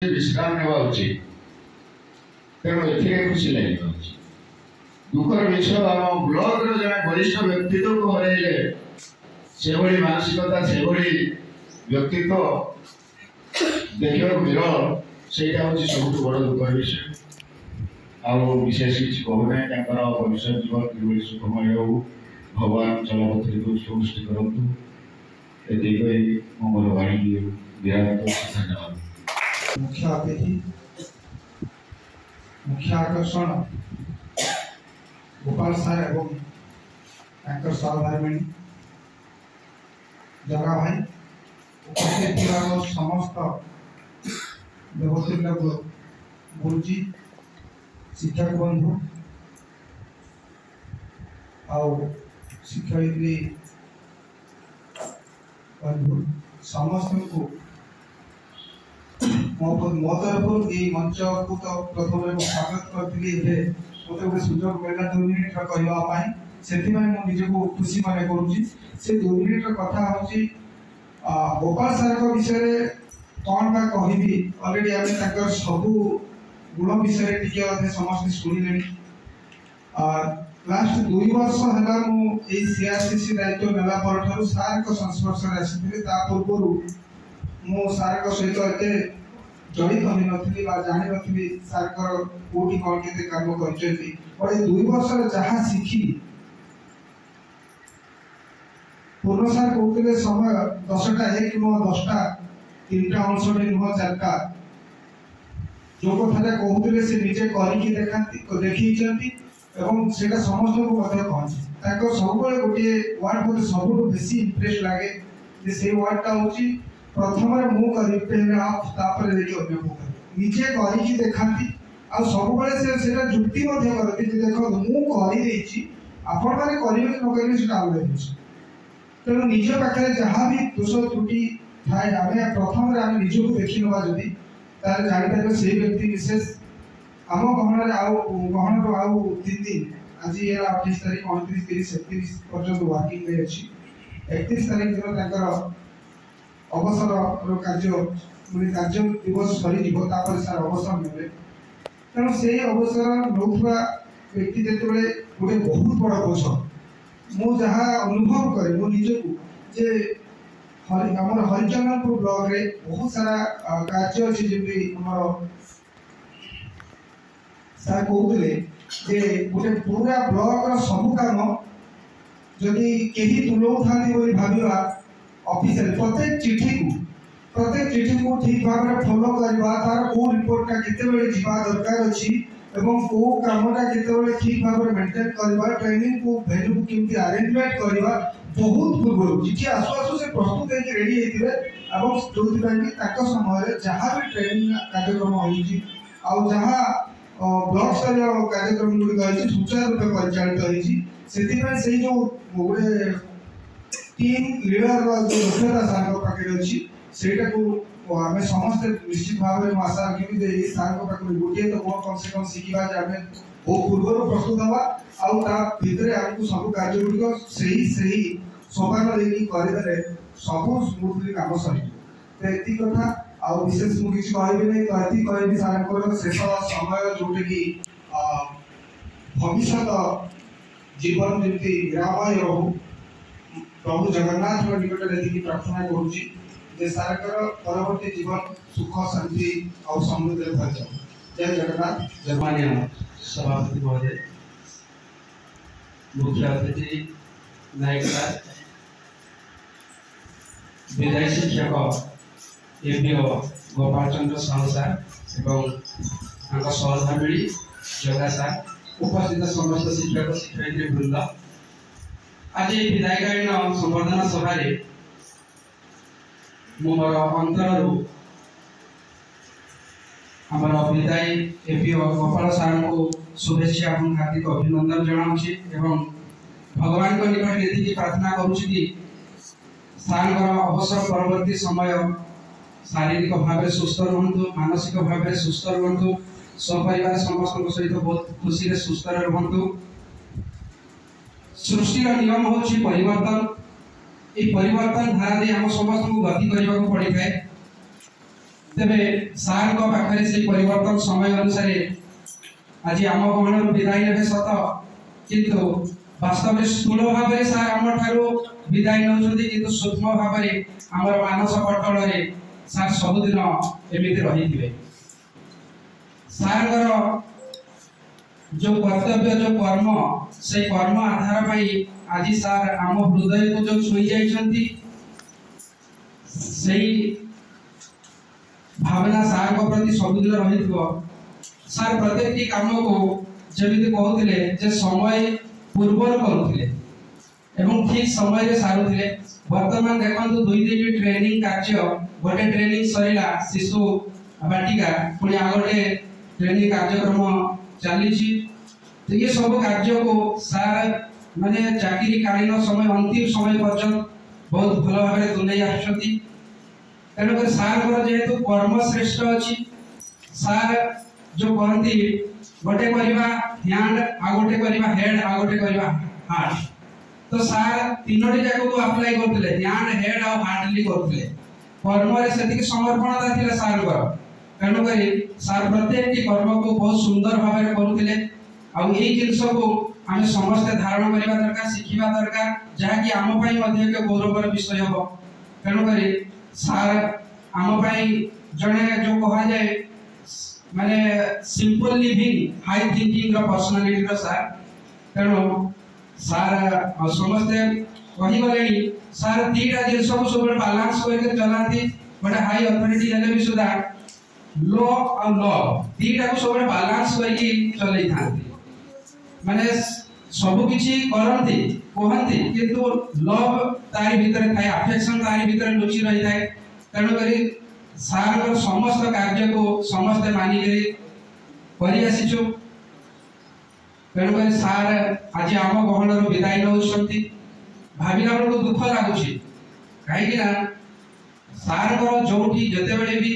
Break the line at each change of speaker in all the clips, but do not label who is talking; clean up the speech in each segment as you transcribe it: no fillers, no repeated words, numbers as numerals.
विश्राम नेवा उचित तेणु एथिरे खुशी लगे दुखर विषय आम ब्लॉक जड़े वरिष्ठ व्यक्तित्व को हरइले से मानसिकता से व्यक्तित्व देखा विरल से सब बड़ दुखर विषय विशेष किसी कहूना भविष्य जीवन कि सुखमय हो भगवान चलपथी को सृष्टि करूँ ये मोर वाणी विराट धन्यवाद।
मुख्य अतिथि मुख्य आकर्षण गोपाल सार एवं सहधर्मिणी जगह भाई उपस्थित समस्त देवतुल्य गुरुजी शिक्षक बंधु शिक्षयित्री बंधु समस्त को मो तरफ ये मंच को तो प्रथम स्वागत करी मत गोटे सुजोग मिलला 2 मिनिट कहवाई से निजक खुशी मन कर 2 मिनिट कथा हूँ गोपाल सार विषय कौन बा कहबी अलरेडी आम सब गुण विषय समस्त शुणिले लास्ट 2 वर्ष है सीआरसीसी दायित्व नेला पर सार संस्पर्श आसी पूर्व मु सार सहित एत जड़ित हो नी जानी नी सार कौटी कौन के काम कर 2 वर्ष जहाँ शिखी पूर्ण सार कहते समय 10टा 1 नुह 10टा 3टा 59 नुह 4टा जो कथा कहते से निजे करके देखी सेटा समस्त को पहुँचे सब गोटे वार्ड मत सब बेसी इंप्रेस लगे से वार्डटा हूँ प्रथम मु निजे करके देखाती सब जुक्ति करती देखो मुझे आपण मैंने करेंगे न करेंगे अलग जिन तेणु निज पाखे जहाँ भी दोष त्रुटि थाए आम प्रथम निजक देखी ना जदि जापर से व्यक्ति विशेष आम गहन गहन आउ 3 दिन आज 28 तारीख 29 30 31 पर्यटन वर्किंग डे अच्छी 31 तारीख दिन अवसर कार्य कार्य दिवस सरी सार अवसर ने तेणु से अवसर नौवा व्यक्ति जो गोटे बहुत बड़ बोझ मुझे अनुभव करे मो निजक जे आम हरिचंदनपुर ब्लॉक रे बहुत सारा कार्य अच्छी जमी सार कहते गोटे पूरा ब्लॉक सब काम जदि कहीं तुलाऊ था भावा ऑफिशियल प्रत्येक चिठी को ठीक भाव में फॉलो करवा तार को रिपोर्ट का केते जीवा दरकार अछि एवं को कामटा केते ठीक भाव में मेंटेन करवा ट्रेनिंग को वैल्यू को केमती अरेंजमेंट करवा बहुत पूर्व चिठी आसु आसु से प्रस्तुत है रेडी हेतिबे एवं जोथि कि ताको समय जहां भी ट्रेनिंग कार्यक्रम होई आ जहां ब्लॉक स्तर कार्यक्रम गुडी गई सुचारू रूप परिचालित होई सेति से जो गोटे टीम लीडर जो दक्षता सार पाखे अच्छी से आम समस्त निश्चित भाव में आशा रखी सार पाखे गोटे तो कौन कम से कम शिखा आम बहुत पूर्व प्रस्तुत हवा भितर आमको सब कार्य गुड़िक से सोपान देकी करदे सब स्मूथली कम सरी कथा विशेष मुझे कहबी नहीं तो कहबी सार शेष समय जोटे कि भविष्य जीवन जमी निरामय रहू प्रभु जगन्नाथ निकट देखिए प्रार्थना करुँचे सार परवर्ती जीवन सुख शांति और समृद्धि भर जाओ। जय जगन्नाथ।
जर्मानिया सभापति महोदय मुख्य अतिथि नायक सार विदायी शिक्षक एपीओ गोपाल चंद्र साहू सार एवं सहधर्मिणी जगा सार उपस्थित समस्त शिक्षक शिक्षयित्री वृंद आज विदायकालीन संवर्धना सभा मोर अंतर आमर विदायी एपीओ गोपाल सार को शुभेच्छा और हार्दिक अभिनंदन जनाऊँगी एवं भगवान को निकट ये प्रार्थना करुँची सार अवसर परवर्ती समय शारीरिक भाव सुस्थ रुहतु मानसिक भाव सुस्थ रुहतु सपरिवार समस्त सहित बहुत खुशी सुस्थ रुहतु। सृष्टि नियम हूँ परिवर्तन ये परिवर्तन धारा दे आम समस्त को गति करने को पड़ी है तेबे सार को पाखरे से परिवर्तन समय अनुसार आज आम गहन विदाय ने सत किंतु वास्तव में स्थूल भाव में सार आम ठारू विदाय नौचंदी किंतु सूक्ष्म भाव में आमर मानस पटल रे सार सबुदिन एमिति रहिथिबे। सार जो कर्तव्य जो कर्म से कर्म आधार पाई आज सार आम हृदय को जो छुई जाइछंती सही भावना सार को प्रति सबुदिन रहिथिबो। सार प्रत्येक काम को जमिति कहउथिले जे समय पूर्वर करुथिले एवं ठीक समय रे सारुथिले। वर्तमान देखंतु 2 दिन ट्रेनिंग कार्य गोटे ट्रेनिंग सरिला शिशु बाटिका पुणी आगोटे ट्रेनिंग कार्यक्रम चली। तो ये सब कार्य को सार माने चाकरी कालीन समय अंतिम समय पर्यंत बहुत भल भाव में तुले आछंती। तेणुक सार जेहेतु कर्म श्रेष्ठ अच्छी सार जो कहती गोटे करवा हैंड आ गोटे करवा हेड आ गोटे करवा हार्ट तो सार तीनोटी जाक को अप्लाई करथिले हैंड हेड और हार्टली करथिले कर्म रे सेतिक समर्पणता थिला सार को। तेणुक सार प्रत्येक कर्म को बहुत सुंदर भाव में करुथिले। आ एई जिंस को आमे समस्त धारण करबा दरकार शिखिबा दरकार जहाकी आम पई मध्ये एक गौरवर विषय हो। तेणुक सार आम पई जने जो कहा जाए माने सिंपल लिविंग हाई थिंकिंग रो पर्सनालिटी रो सार। तेणु सार समस्ते कही गलेनी सार तीटा जिंस को सब बैलेंस करके चलाती बड़ा हाई अथॉरिटी हेले भी सुधा लो और लव तीटा को सब बैलेंस करके चलै थांती माने सब किछि करंती कहंती किंतु लव तारी भीतर थाए अफेक्शन तारी भीतर लुचि रही थाए। तेणु करी सार को समस्त कार्य को समस्त मानि करी आसीछु। तेणु करी सार आज आम गहन रो विदाय नउछंती भाबिला बेलू दुख लागुछि काहे कि ना सार को जोठी जते बेले भी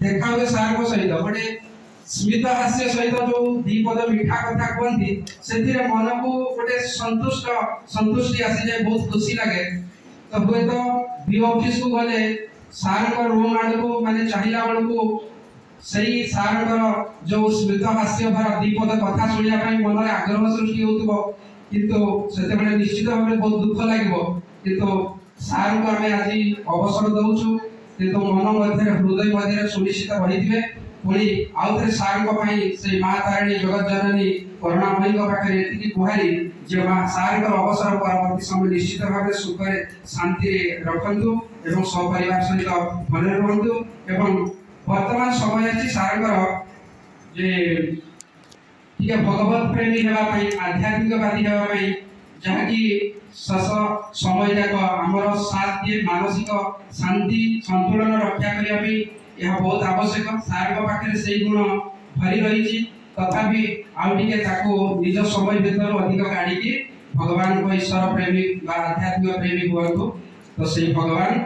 देखा हुए सार को सहित गोटे स्मित हास्य सहित जो दीपद मीठा कथा कहती से मन को गोटे संतुष्टि आसी जाए बहुत खुशी लगे। तो हुए तो बी ऑफिस को गले सार को रूम आड़ को माने चाहिला बेल को सही सार जो स्मित हास्य भरा दीपद कथा शुणिया मन में आग्रह सृष्टि होतबो किंतु सेते बेले निश्चित भाव में बहुत दुख लागबो किंतु सार को आमे आज अवसर दउछु किंतु मन मध्य हृदय मध्य सुनिश्चित रहिथिबे पुणी आउथरे सार को पई से मां तारिणी जगत जननी करुणामयी को पाखरे एतिकी गुहारी जे मां सार को अवसर परवर्ती समय निश्चित भाव सुख रे शांति रे रखंतु एवं सब परिवार सहित भले रहंतु। एवं वर्तमान समय अछि सार को जे ठीक भगवत प्रेमी हेबा पई आध्यात्मिकवादी हेबा पई जहा कि सस समय जाक हमर साथ दिए मानसिक शांति संतुलन रक्षा करिया पई यह बहुत आवश्यक। सार को पाखरे से गुण भरी रही तथापि आउटिके ताको निज समय भीतर अधिक गाड़ी की भगवान को ईश्वर प्रेमी बा आध्यात्मिक प्रेमी हुअतु तो से भगवान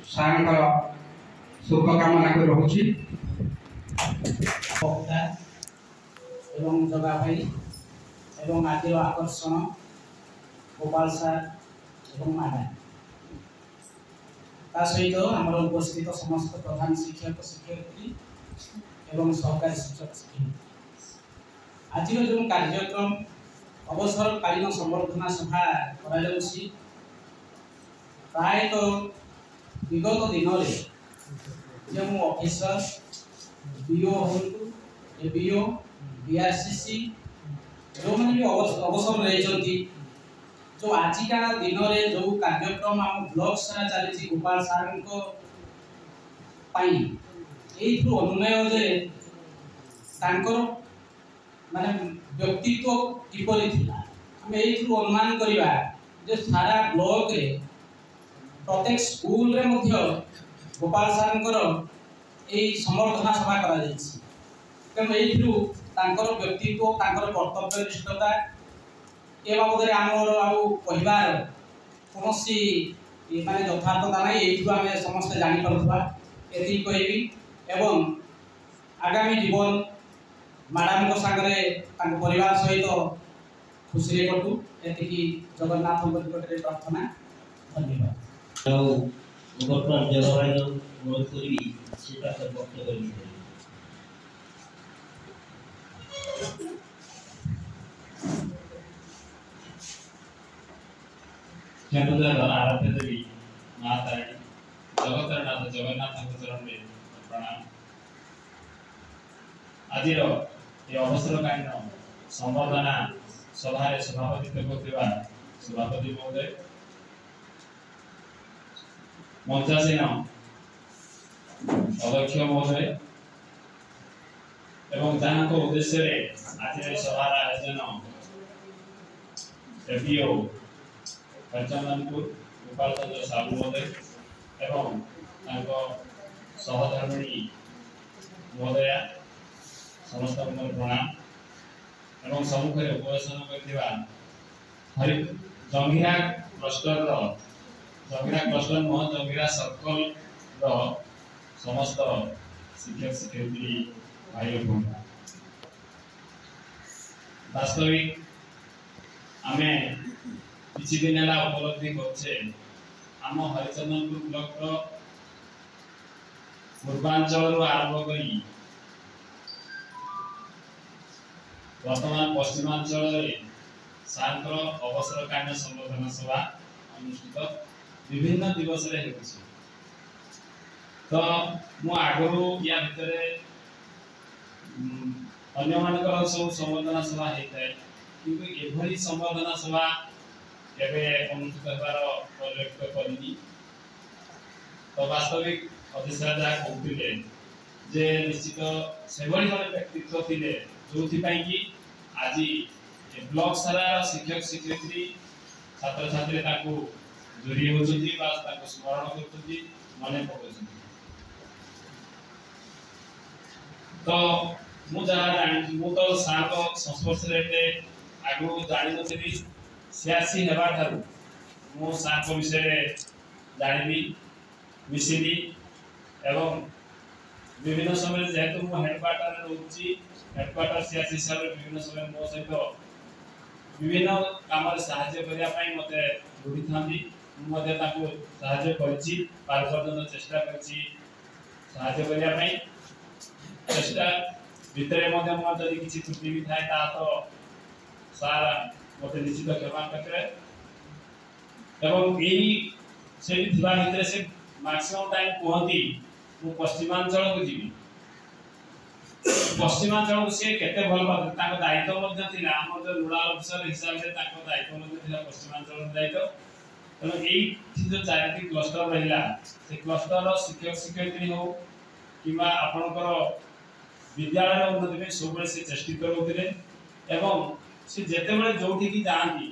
सार शुभ कामना कर रहुछि।
एवं जगह भाई एवं आज आकर्षण गोपाल सार एवं मैडम ता सहित आमर उपस्थित समस्त प्रधान शिक्षक शिक्षयित्री एवं सहकारी शिक्षक शिक्षिका आज जो कार्यक्रम अवसरकालीन संवर्धना सभा कराई प्राय तो विगत दिन में जो ऑफिसर बीओ हूँ एबीओ बीआरसीसी जो मैंने भी अवसर रही जो आजिका दिन में जो कार्यक्रम आम ब्लॉक सारा चली गोपाल सार अनुनय जे माने व्यक्तित्व किपरि थिला हम एथु अनुमान करिवा जे सारा ब्लॉक रे प्रत्येक स्कूल रे मध्य गोपाल सारंकर एई समर्थना सभा करा जायछि। तेणु एथु तांकर व्यक्तित्व तांकर कर्तव्य निष्ठता ए बाबद आमर आउ कहबार कौनसी माने यथार्थता नहीं एथु आमे समस्त जानि परथबा एति कहबी एवं आगामी जीवन मैडम को सागरे तांको परिवार सहित खुशी कटू एति जगन्नाथ निकट प्रार्थना। धन्यवाद।
ବର୍ତ୍ତମାନ ଜଳବାୟୁ ଅନୁରୋଧ କରିବି ସେଟା ବକ୍ତବ୍ୟ କରିଥିଲେ।
କେନ୍ଦୁଝର ଆରାଧ୍ୟ ଦେବୀ ମା ତାରିଣୀ ଜଗତର ନାଥ ଜଗନ୍ନାଥଙ୍କ ଚରଣରେ ପ୍ରଣାମ। ଆଜିର ଏ ଅବସରକାଳୀନ ସମ୍ବର୍ଦ୍ଧନା ସଭାରେ ସଭାପତିତ୍ୱ କରୁଥିବା ସଭାପତି ମହୋଦୟ, ମଞ୍ଚାସୀନ ଅଧ୍ୟକ୍ଷ ମହୋଦୟ ଏବଂ ଯାହାଙ୍କ ଉଦ୍ଦେଶ୍ୟରେ ଆଜିର ସଭାର ଆୟୋଜନ ଏପିଓ ହରିଚନ୍ଦନପୁର ଗୋପାଳ ଚନ୍ଦ୍ର ସାହୁ ମହୋଦୟ ଏବଂ ତାଙ୍କ ସହଧର୍ମିଣୀ ମହୋଦୟା ସମସ୍ତଙ୍କୁ ପ୍ରଣାମ ଏବଂ ସମ୍ମୁଖରେ ଉପବେଶନ କରିଥିବା ଜଙ୍ଗିରା କ୍ଲଷ୍ଟର ନୁହଁ ଜଙ୍ଗିରା ସର୍କଲର ସମସ୍ତ ଶିକ୍ଷକ ଶିକ୍ଷୟିତ୍ରୀ ଭାଇ ଓ ଭଉଣୀ, ବାସ୍ତବିକ ଆମେ କିଛି ଦିନ ହେଲା ଉପଲବ୍ଧି କରୁଛେ ଆମ ହରିଚନ୍ଦନପୁର ବ୍ଲକର ପୂର୍ବାଞ୍ଚଳରୁ ଆରମ୍ଭ କରି ବର୍ତ୍ତମାନ ପଶ୍ଚିମାଞ୍ଚଳରେ ସାର୍ଙ୍କର ଅବସରକାଳୀନ ସମ୍ବର୍ଦ୍ଧନା ସଭା ଅନୁଷ୍ଠିତ ବିଭିନ୍ନ ଦିବସରେ ହେଉଛି। ତ ମୁଁ ଆଗରୁ ୟା ଭିତରେ ଅନ୍ୟମାନଙ୍କର ସବୁ ସମ୍ବର୍ଦ୍ଧନା ସଭା ହେଇଥାଏ, କିନ୍ତୁ ଏଭଳି ସମ୍ବର୍ଦ୍ଧନା ସଭା କେବେ ଅନୁଷ୍ଠିତ ହେବାର ପରିଲକ୍ଷିତ କରିନି। ତ ବାସ୍ତବିକ ଅଧିଶା ଯାହା କହୁଥିଲେ ଯେ ନିଶ୍ଚିତ ସେଭଳି ଜଣେ ବ୍ୟକ୍ତିତ୍ୱ ଥିଲେ ଯୋଉଥିପାଇଁ କି ଆଜି ବ୍ଲକ ସାରା ଶିକ୍ଷକ ଶିକ୍ଷୟିତ୍ରୀ ଛାତ୍ରଛାତ୍ରୀ ତାକୁ ଜୁରି ହେଉଛନ୍ତି ବା ତାକୁ ସ୍ମରଣ କରୁଛନ୍ତି, ମନେ ପକାଉଛନ୍ତି। ତ ମୁଁ ଯାହା ଜାଣିଛି, ମୁଁ ତ ସାର୍ଙ୍କ ସଂସ୍ପର୍ଶରେ ଏତେ ଆଗରୁ ଜାଣିନଥିଲି। ସିଆସି ହେବା ଠାରୁ ମୁଁ ସାର୍ଙ୍କ ବିଷୟରେ ଜାଣିଲି, ମିଶିଲି ଏବଂ ବିଭିନ୍ନ ସମୟରେ ଯେହେତୁ ମୁଁ ହେଡକ୍ୱାର୍ଟରରେ ରହୁଛି, ହେଡକ୍ୱାର୍ଟର ସିଆସି ହିସାବରେ ବିଭିନ୍ନ ସମୟରେ ମୋ ସହିତ ବିଭିନ୍ନ କାମରେ ସାହାଯ୍ୟ କରିବା ପାଇଁ ମୋତେ ଲୋଡ଼ିଥାନ୍ତି। ମୁଁ ମଧ୍ୟ ତାଙ୍କୁ ସାହାଯ୍ୟ କରିଛି, ପାରୁ ପର୍ଯ୍ୟନ୍ତ ଚେଷ୍ଟା କରିଛି ସାହାଯ୍ୟ କରିବା ପାଇଁ। ଚେଷ୍ଟା ଭିତରେ ମଧ୍ୟ ମୋର ଯଦି କିଛି ତ୍ରୁଟି ବି ଥାଏ ତାହା ତ ସାର୍ ମୋତେ ନିଶ୍ଚିତ କ୍ଷମା କରିବେ। ଏବଂ ଏଇ ସେଠି ଥିବା ଭିତରେ ସେ ମ୍ୟାକ୍ସିମମ୍ ଟାଇମ୍ କୁହନ୍ତି ମୁଁ ପଶ୍ଚିମାଞ୍ଚଳକୁ ଯିବି। ପଶ୍ଚିମାଞ୍ଚଳକୁ ସେ କେତେ ଭଲ ପାଆନ୍ତି, ତାଙ୍କ ଦାୟିତ୍ୱ ମଧ୍ୟ ଥିଲା ଆମର ଯେଉଁ ନୋଡାଲ ଅଫିସର ହିସାବରେ ତାଙ୍କ ଦାୟିତ୍ୱ ମଧ୍ୟ ଥିଲା ପଶ୍ଚିମାଞ୍ଚଳର ଦାୟିତ୍ୱ। ତେଣୁ ଏଇଠି ଯେଉଁ 4ଟି କ୍ଲଷ୍ଟର ରହିଲା, ସେ କ୍ଲଷ୍ଟରର ଶିକ୍ଷକ ଶିକ୍ଷୟିତ୍ରୀ ହଉ କିମ୍ବା ଆପଣଙ୍କର ବିଦ୍ୟାଳୟର ଉନ୍ନତି ପାଇଁ ସବୁବେଳେ ସେ ଚେଷ୍ଟିତ ରହୁଥିଲେ ଏବଂ ସେ ଯେତେବେଳେ ଯୋଉଠିକି ଯାଆନ୍ତି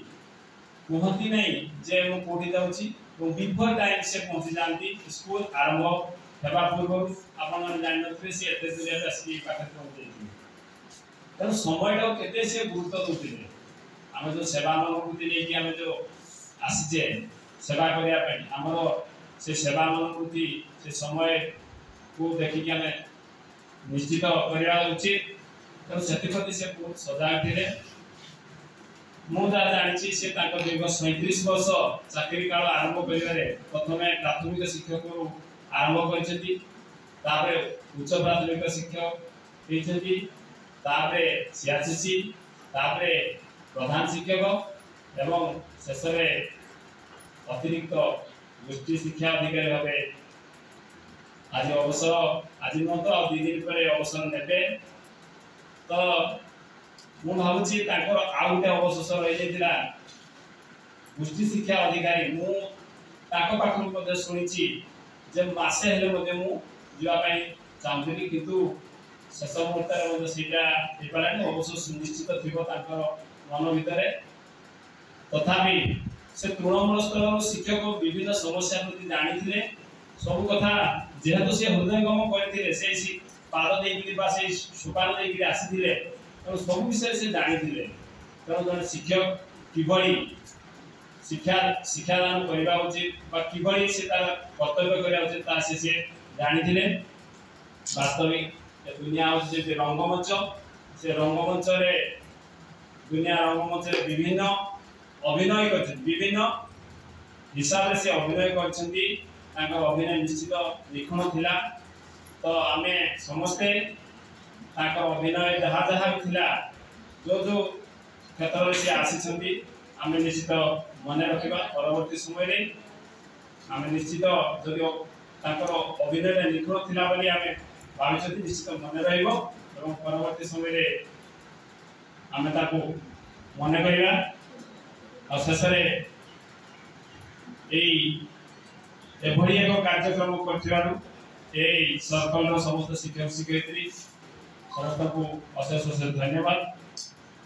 କୁହନ୍ତି ନାହିଁ ଯେ ମୁଁ କୋଉଠି ଯାଉଛି, ଏବଂ ବିଫୋର ଟାଇମ୍ ସେ ପହଞ୍ଚି ଯାଆନ୍ତି। ସ୍କୁଲ ଆରମ୍ଭ ହେବା ପୂର୍ବରୁ ଆପଣମାନେ ଜାଣିନଥିବେ ସେ ଏତେ ଦୂରରେ ଆସିକି ପାଖରେ ପହଞ୍ଚି ଯାଇଥିବେ। ତେଣୁ ସମୟଟାକୁ କେତେ ସେ ଗୁରୁତ୍ୱ ଦେଉଥିଲେ। ଆମେ ଯେଉଁ ସେବା ମନୋବୃତ୍ତି ନେଇକି ଆମେ ଯେଉଁ ଆସିଛେ ସେବା କରିବା ପାଇଁ, ଆମର ସେ ସେବା ମନୋବୃତ୍ତି ସେ ସମୟକୁ ଦେଖିକି ଆମେ ନିଶ୍ଚିତ କରିବା ଉଚିତ। ତେଣୁ ସେଥିପ୍ରତି ସେ ବହୁତ ସଜାଗ ଥିଲେ। ମୁଁ ଯାହା ଜାଣିଛି ସେ ତାଙ୍କ ଦୀର୍ଘ 37 ବର୍ଷ ଚାକିରି କାଳ ଆରମ୍ଭ କରିବାରେ ପ୍ରଥମେ ପ୍ରାଥମିକ ଶିକ୍ଷକରୁ ଆରମ୍ଭ କରିଛନ୍ତି, ତାପରେ ଉଚ୍ଚ ପ୍ରାଥମିକ ଶିକ୍ଷକ ହେଇଛନ୍ତି, ତାପରେ ସିଆରସିସି, ତାପରେ ପ୍ରଧାନ ଶିକ୍ଷକ ଏବଂ ଶେଷରେ ଅତିରିକ୍ତ ଗୋଷ୍ଠୀ ଶିକ୍ଷା ଅଧିକାରୀ ଭାବେ ଆଜି ଅବସର, ଆଜି ନୁହଁ ତ ଆଉ 2 ଦିନ ପରେ ଅବସର ନେବେ। ତ ମୁଁ ଭାବୁଛି ତାଙ୍କର ଆଉ ଗୋଟେ ଅବଶେଷ ରହିଯାଇଥିଲା ଗୋଷ୍ଠୀ ଶିକ୍ଷା ଅଧିକାରୀ। ମୁଁ ତାଙ୍କ ପାଖରୁ ମଧ୍ୟ ଶୁଣିଛି ଯେ ମାସେ ହେଲେ ମଧ୍ୟ ମୁଁ ଯିବା ପାଇଁ ଚାହୁଁଥିଲି, କିନ୍ତୁ ଶେଷ ମୁହୂର୍ତ୍ତରେ ମଧ୍ୟ ସେଇଟା ହେଇପାରିଲାନି। ଅବଶ୍ୟ ସୁନିଶ୍ଚିତ ଥିବ ତାଙ୍କର ମନ ଭିତରେ। ତଥାପି ସେ ତୃଣମୂଳ ସ୍ତରର ଶିକ୍ଷକ ବିଭିନ୍ନ ସମସ୍ୟା ପ୍ରତି ଜାଣିଥିଲେ। ସବୁ କଥା ଯେହେତୁ ସେ ହୃଦୟଙ୍ଗମ କରିଥିଲେ, ସେଇ ପାଦ ଦେଇକିରି ବା ସେଇ ସୁପାର ଦେଇକିରି ଆସିଥିଲେ, ତେଣୁ ସବୁ ବିଷୟରେ ସେ ଜାଣିଥିଲେ। ତେଣୁ ଜଣେ ଶିକ୍ଷକ କିଭଳି ଶିକ୍ଷାଦାନ କରିବା ଉଚିତ ବା କିଭଳି ସେ ତାର କର୍ତ୍ତବ୍ୟ କରିବା ଉଚିତ ତାହା ସେ ଜାଣିଥିଲେ। ବାସ୍ତବିକ ଦୁନିଆ ହେଉଛି ଯେ ରଙ୍ଗମଞ୍ଚ, ସେ ରଙ୍ଗମଞ୍ଚରେ ଦୁନିଆ ରଙ୍ଗମଞ୍ଚରେ ବିଭିନ୍ନ ଅଭିନୟ କରିଛନ୍ତି, ବିଭିନ୍ନ ହିସାବରେ ସେ ଅଭିନୟ କରିଛନ୍ତି अभिनय निश्चित निखुण थिला तो आमे समस्ते अभिनय जहाँ जहाँ भी थिला जो जो क्षेत्र में सी आसी आमे निश्चित मन रखा परवर्ती समय आमे निश्चित जदि अभिनय निखुण थिला बोली आमे भावित निश्चित मन रहिबो एवं परवर्ती समय आमे ताको मन करिबा और शेष एभली एक कार्यक्रम कर सर्कल समस्त शिक्षक शिक्षयित्री समस्त को अशेष अशेष धन्यवाद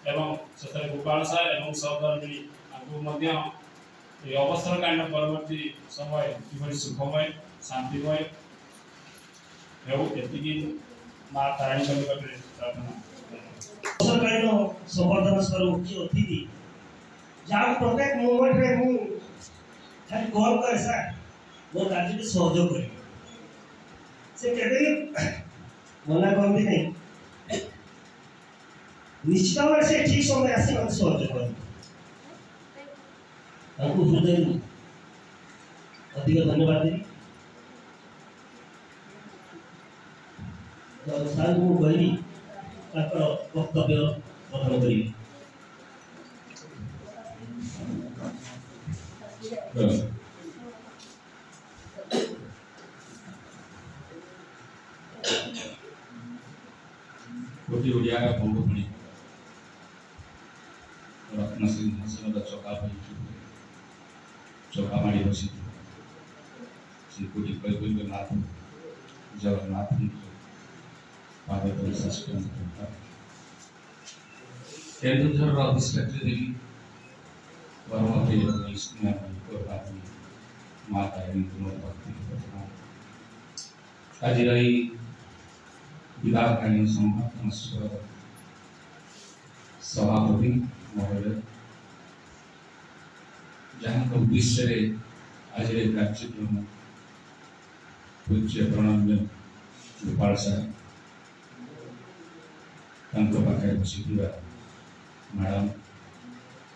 एवं शेष गोपाल सार एवं सहकर्मी अवसर कांड परवर्ती समय कि सुखमय शांतिमय माँ तारिणी निकट प्रार्थना
अवसरकालीन संवर्धन स्तर मुख्य अतिथि जहाँ प्रत्येक मोमेंट रे मु खाली कॉल करे सर मो कार्य के सहयोग करे से केबे मना करबी नहीं निश्चित भाव से ठीक समय आसी मन सहयोग करे हमको हृदय अधिक धन्यवाद देवी तो सार को कहली वक्तव्य कथन करी
गोटी ओडिया का भूमि रत्न सिंहासन चौका चौका माड़ी बसी श्री कोटि नाथ जगन्नाथ पाद केन्दुझर अधिष्ठात्री देवी परमप्रिय माँ तारिणी भक्ति आज विधाकालीन संवर्धन सभापति महोदय जहाँ उद्देश्य आज कार्यक्रम पूज्य प्रणम्य गोपाल साहब पाखे बसी मैडम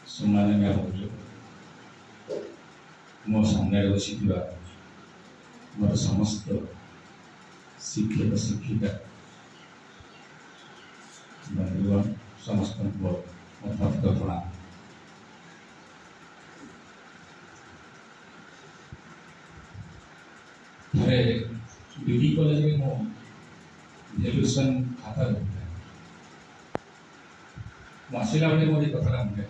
सम्माननीय भाज मो सामने बसी मोर समस्त शिक्षक शिक्षिका बंधुगण समस्त भक्त प्रणाम थे बीडी कॉलेज में मो भैल्यूएशन खाता आसला बेले मोर कथा मुझे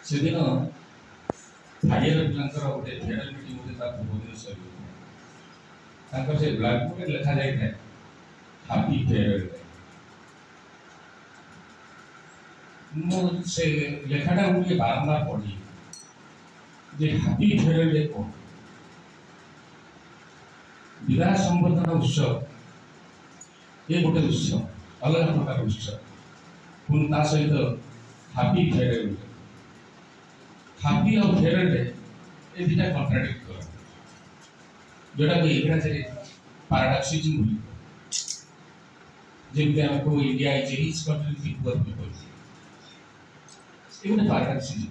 से दिन थर्ड इयर पिलांकर गोटे फेयरवेल मीटिंग होता भुवनेश्वर से ब्लैकबोर्ड लिखा जाए हैप्पी फेयरवेल से लेखाटा मुझे बारंबार पढ़ी जे हैप्पी फेयरवेल कौन विवाह संवर्धन उत्सव ये गोटे उत्सव अलग प्रकार उत्सव पुणी ता सहित हैप्पी फेयरवेल हैप्पी और फेयरवेल ये दुटा कॉन्ट्राडिक्ट कर जोटा को इंग्रजी पैराडॉक्सिज्म बोली जेमते हमको India is a rich country with poor people ये गोटे पैराडॉक्सिज्म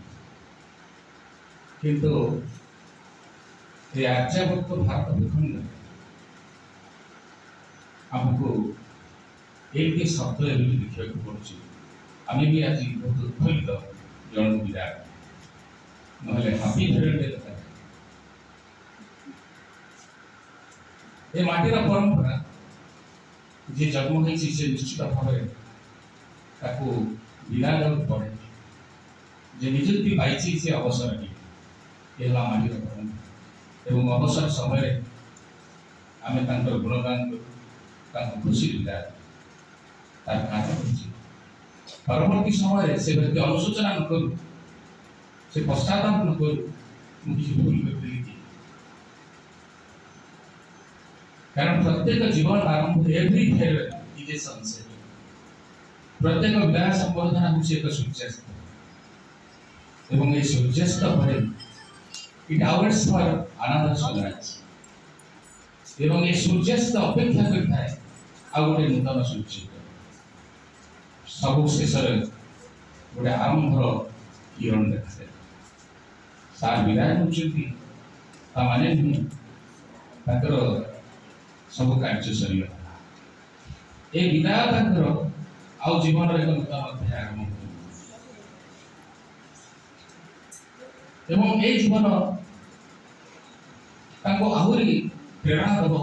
किंतु ये आर्यावर्त भारत भूखंड हमको एक शब्द देखा पड़े आम भी आज बहुत उत्फुल्लित जन विराट ना हैप्पी फेयरवेल देखा ये माटीर परंपरा जी जन्म होती से निश्चित भाव विराट पड़े जे निजुक्ति पाई से अवसर ये माटीर परंपरा एवं अवसर समय आम गुणगान करूँ खुशी विदाय तार कारण परवर्ती समय से व्यक्ति अनुशोचना न करूँ से पश्चाताप न करूँ मुझे भूल कर कारण प्रत्येक जीवन आरंभ every farewell is a sunset प्रत्येक विवाह संवर्धन होची एक सूर्यास्त एवं ये सूर्यास्त पर it hours for another sunrise एवं ये सूर्यास्त अपेक्षा करता है आ गोटे नूतन सूर्य सब शेष गोटे आरंभर किरण देखा सार विदाय होती तामाने नहीं ताकर सब कार्य सरीगला ए विदाय ताकर आउ जीवन एक नूतन अध्याय आरंभ एवं ए जीवन ताको आहुरी प्रेरणा देव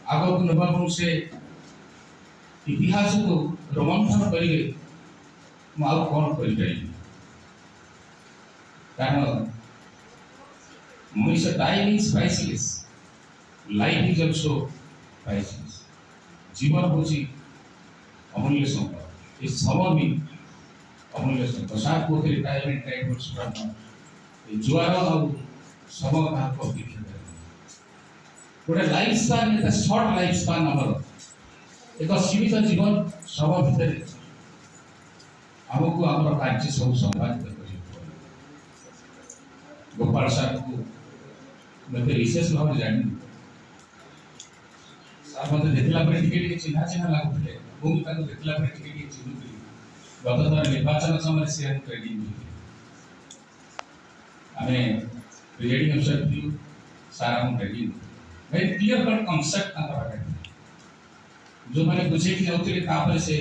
आगक नवा से इतिहास को रोमांचन करेंगे मुझे कौन कर कारण Manish time is priceless life is also priceless जीवन हूँ अमूल्य संपद ये समय भी अमूल्य संपद सात को रिटायरमेंट टाइम जुआर और समय क्या अपेक्षा गोटे life span short life span आमर एक सीमित जीवन सब भितर आमको आम कार्य सब संपादित कर गोपाल सार को मत विशेष भाव जानी सार मत देखला चिन्हा चिन्हा लगुले मुझे देखला चिन्हुली गत थर निर्वाचन समय से ट्रेनिंग आम रिलेटिंग अफसर थी सार आम ट्रेनिंग भाई क्लियर कट कॉन्सेप्ट जो मैंने बुझे जाते से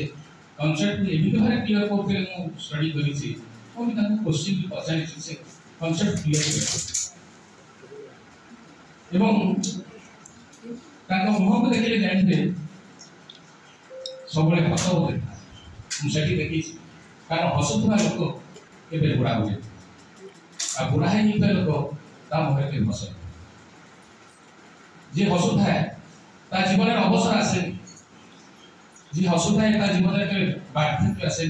कॉन्सेप्ट एमती भाई क्लियर करते स्टडी करी क्वेश्चन भी पचारि से कॉन्सेप्ट क्लियर मुह को देखिए जानते सब हस मुझे देखी कारण हसुवा लोक के बुढ़ा हुए आ बुढ़ा लोक मुहर के हस जी हसु थाए जीवन अवसर आसे जी हसु थाए जीवन बार्धक्य आसे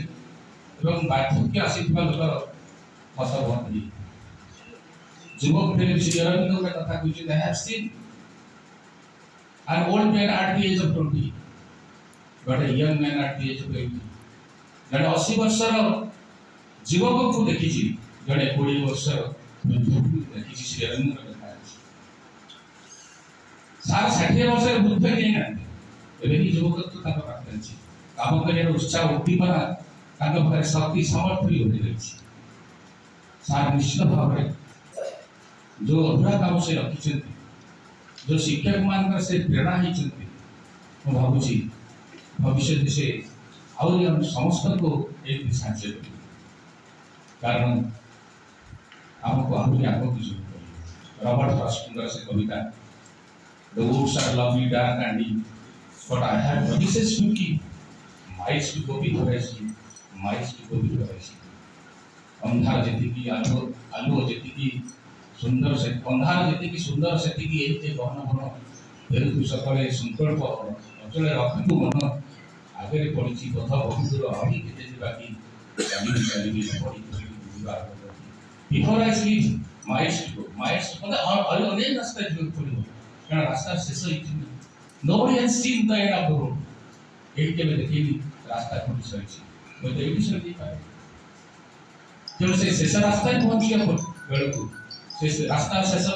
बार्धक्य आसीथिबा लोकर हस बंद युवक फिल्म श्री अरविंद कथा कहते I have seen an old man at the age of 20 but a young man at the age of 80 जड़े 80 वर्षर युवक को देखी जड़े 20 वर्षर वृद्ध को देखी श्री अरविंद कथा सार 60 वर्ष वृद्ध नहीं एवं युवक तो काम कर उत्साह उद्दीपना शक्ति सामर्थ्य भी होती सार निश्चित भाव जो अधूरा काम से रखी जो शिक्षक मान से प्रेरणा होती भावुची भविष्य से आहरी समस्त को एक साहाଯ୍य कारण आमको आहरी आगे रॉबर्ट फ्रॉस्ट से कविता The woods are lovely, dark and deep, but I have notices to keep. Miles to go before I sleep, miles to go before I sleep. अंधार जेती की आलू जेती की सुंदर से अंधार जेती की सुंदर से की एक गहन बन फिर तू सकाळे संकल्प अचल रखतु मन आगे पड़ी पथ बहुत दूर अभी केते बाकी चली पड़ी before I sleep miles to मतलब अनेक रास्ता जो पड़ो कारण रास्ता शेष nobody has seen the end of the road एक के देखी रास्ता खोल सही तो एटी सही पाए जब से शेष रास्ता पहुंच गया बेलू से रास्ता शेष